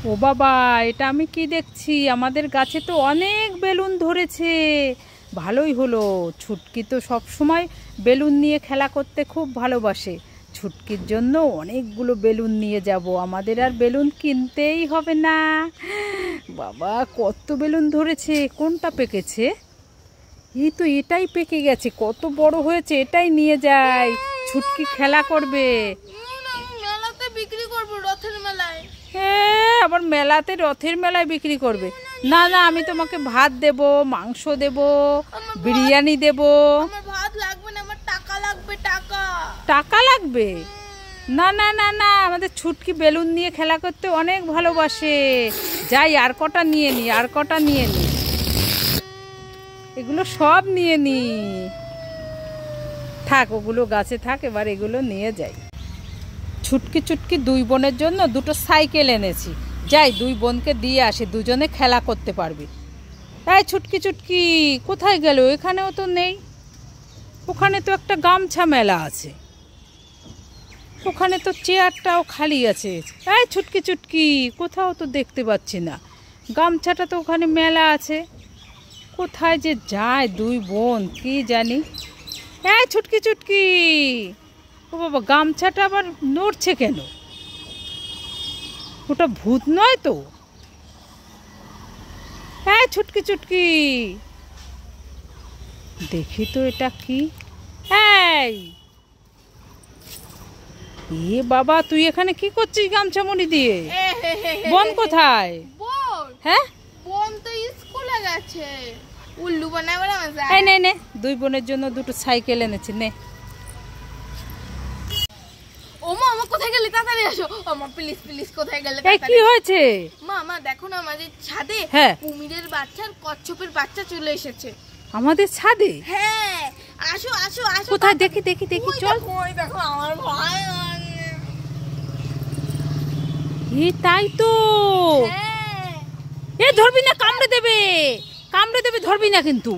ও বাবা, এটা আমি কি দেখছি? আমাদের গাছে তো অনেক বেলুন ধরেছে। ভালোই হলো। ছুটকি তো সব সময় বেলুন নিয়ে খেলা করতে খুব ভালোবাসে। ছুটকির জন্য অনেকগুলো বেলুন নিয়ে যাব, আমাদের আর বেলুন কিনতেই হবে না। বাবা, কত বেলুন ধরেছে! কোনটা পেকেছে? এই তো এটাই পেকে গেছে, কত বড় হয়েছে। এটাই নিয়ে যাই, ছুটকি খেলা করবে। মেলাতে বিক্রি করব, রথের মেলায়। হ্যাঁ, আবার মেলাতে রথের মেলায় বিক্রি করবে? না না, আমি তোমাকে ভাত দেব, মাংস দেব, বিরিয়ানি দেব। আমার ভাত লাগবে না, আমার টাকা লাগবে। টাকা টাকা লাগবে? না না না না, আমাদের ছুটকি বেলুন নিয়ে খেলা করতে অনেক ভালোবাসে। যাই, আর কটা নিয়ে নি, আর কটা নিয়ে নি। এগুলো সব নিয়ে নি। থাক, ওগুলো গাছে থাক, এবার এগুলো নিয়ে যাই। ছুটকি চুটকি দুই বোনের জন্য দুটো সাইকেল এনেছি। যাই, দুই বোনকে দিয়ে আসি, দুজনে খেলা করতে পারবে। এই ছুটকি চুটকি কোথায় গেল? এখানেও তো নেই। ওখানে তো একটা গামছা মেলা আছে, ওখানে তো চেয়ারটাও খালি আছে। এই ছুটকি চুটকি, কোথাও তো দেখতে পাচ্ছি না। গামছাটা তো ওখানে মেলা আছে। কোথায় যে যায় দুই বোন, কি জানি। এই ছুটকি চুটকি, ও বাবা, গামছাটা আবার নড়ছে কেন? ওটা ভূত নয় তো? হ্যাঁ ছুটকি চুটকি, দেখি তো এটা কি। এই এ বাবা, তুই এখানে কি করছিস গামছা মুড়ি দিয়ে? বোন কোথায়? হ্যাঁ, বোন তো স্কুলে গেছে। উল্লু বানাবে না। এই নে নে, দুই বোনের জন্য দুটো সাইকেল এনেছি, নে। ওমা, আমার কোথায় গেলে? তাড়াতাড়ি আসো। আমা প্লিজ প্লিজ, কোথায় গেলে? এই কি হয়েছে? মা দেখো না, আমাদের ছাদে কুমিরের বাচ্চা আর কচ্ছপের বাচ্চা চলে এসেছে। আমাদের ছাদে? হ্যাঁ, আসো আসো আসো। কোথায়? দেখি দেখি দেখি, চল। ওই দেখো, আমার ভয় লাগে। এই তাই তো। হ্যাঁ, এ ধরবি না, কামড়ে দেবে, কামড়ে দেবে, ধরবি না কিন্তু।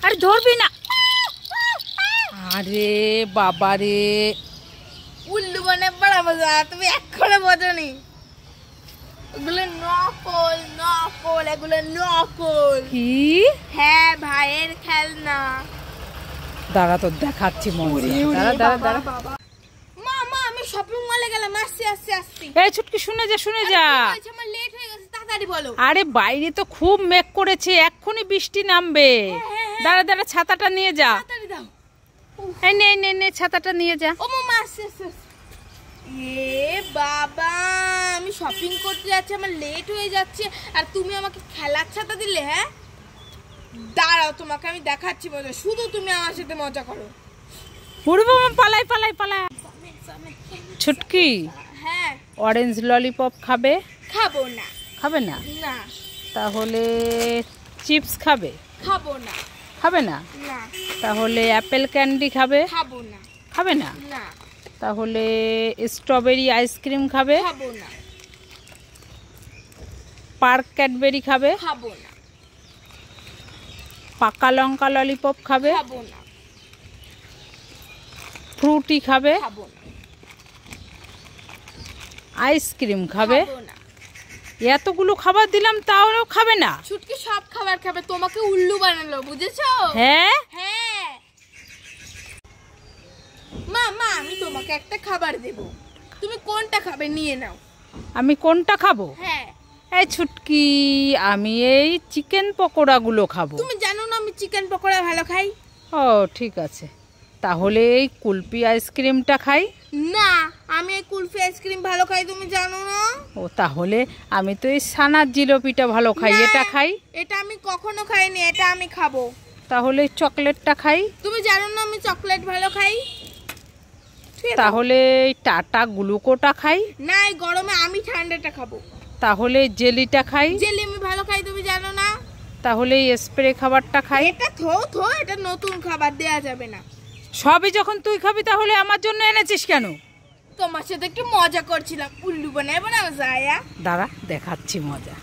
আরে ধরবি না। আরে বাবা রে, উল্লু বানাবে বড় মজা। তুমি এক্ষুনি বোঝনি? এগুলো নকল নকল, এগুলো নকল। কি? হ্যাঁ, ভাইয়ের খেলনা। দাঁড়া, তো দেখাচ্ছি মজা। দাঁড়া দাঁড়া দাঁড়া। মা আমি শপিং মলে গেলাম, আসছি আসছি আসছি। এই ছুটকি, শুনে যা শুনে যা। আমার লেট হয়ে গেছে, তাড়াতাড়ি বলো। আরে বাইরে তো খুব মেঘ করেছে, এক্ষুনি বৃষ্টি নামবে। দাঁড়া দাঁড়া, ছাতাটা নিয়ে যা। তাড়াতাড়ি দাও। এই নে নে নে, ছাতাটা নিয়ে যা। ও মামা, আসছি আসছি। এ বাবা, আমি শপিং করতে যাচ্ছি, আমার লেট হয়ে যাচ্ছে, আর তুমি আমাকে খেলার ছাতা দিলে? হ্যাঁ, দাঁড়াও, তোমাকে আমি দেখাচ্ছি মজা। শুধু তুমি আমার সাথে মজা করো। পুরো বাবা, পালাই পালাই পালাই। ছুটকি, হ্যাঁ, অরেঞ্জ ললিপপ খাবে? খাবো না। খাবে না? না। তাহলে চিপস খাবে? খাবো না। খাবে না? না। তাহলে অ্যাপেল ক্যান্ডি খাবে? খাবো না। খাবে না? না। তাহলে স্ট্রবেরি আইসক্রিম খাবে? খাবো না। পার্ক ক্যাডবেরি খাবে? খাবো না। পাকা লঙ্কা ললিপপ খাবে? খাবো না। ফ্রুটি খাবে? খাবো না। আইসক্রিম খাবে? খাবো না। এতগুলো খাবার দিলাম, তাহলেও খাবে না? ছুটকি সব খাবার খাবে, তোমাকে উল্লু বানালো, বুঝেছো? হ্যাঁ হ্যাঁ। মা আমি তোমাকে একটা খাবার দেব, তুমি কোনটা খাবে নিয়ে নাও। আমি কোনটা খাবো? হ্যাঁ। এই ছুটকি, আমি এই চিকেন পকোড়াগুলো খাবো। তুমি জানো না আমি চিকেন পকোড়া ভালো খাই? ও ঠিক আছে, তাহলে এই কুলফি আইসক্রিমটা খাই। না, আমি এই কুলফি আইসক্রিম ভালো খাই, তুমি জানো না? ও তাহলে আমি তো এই সানার জিলাপিটা ভালো খাই, এটা খাই। এটা আমি কখনো খাইনি, এটা আমি খাবো। তাহলে চকলেটটা খাই। তুমি জানো না আমি চকলেট ভালো খাই? তাহলে এই টাটা গ্লুকোটা খাই। না, এই গরমে আমি ঠান্ডাটা খাবো। তাহলে জেলিটা খাই। জেলি আমি ভালো খাই, তুমি জানো না? তাহলে এই স্প্রে খাবারটা খাই। এটা থো এটা নতুন খাবার, দেয়া যাবে না। সবই যখন তুই খাবি, তাহলে আমার জন্য এনেছিস কেন? তোমার সাথে একটু মজা করছিলাম। উল্লু বানাবো না, যায়া। দাঁড়া, দেখাচ্ছি মজা।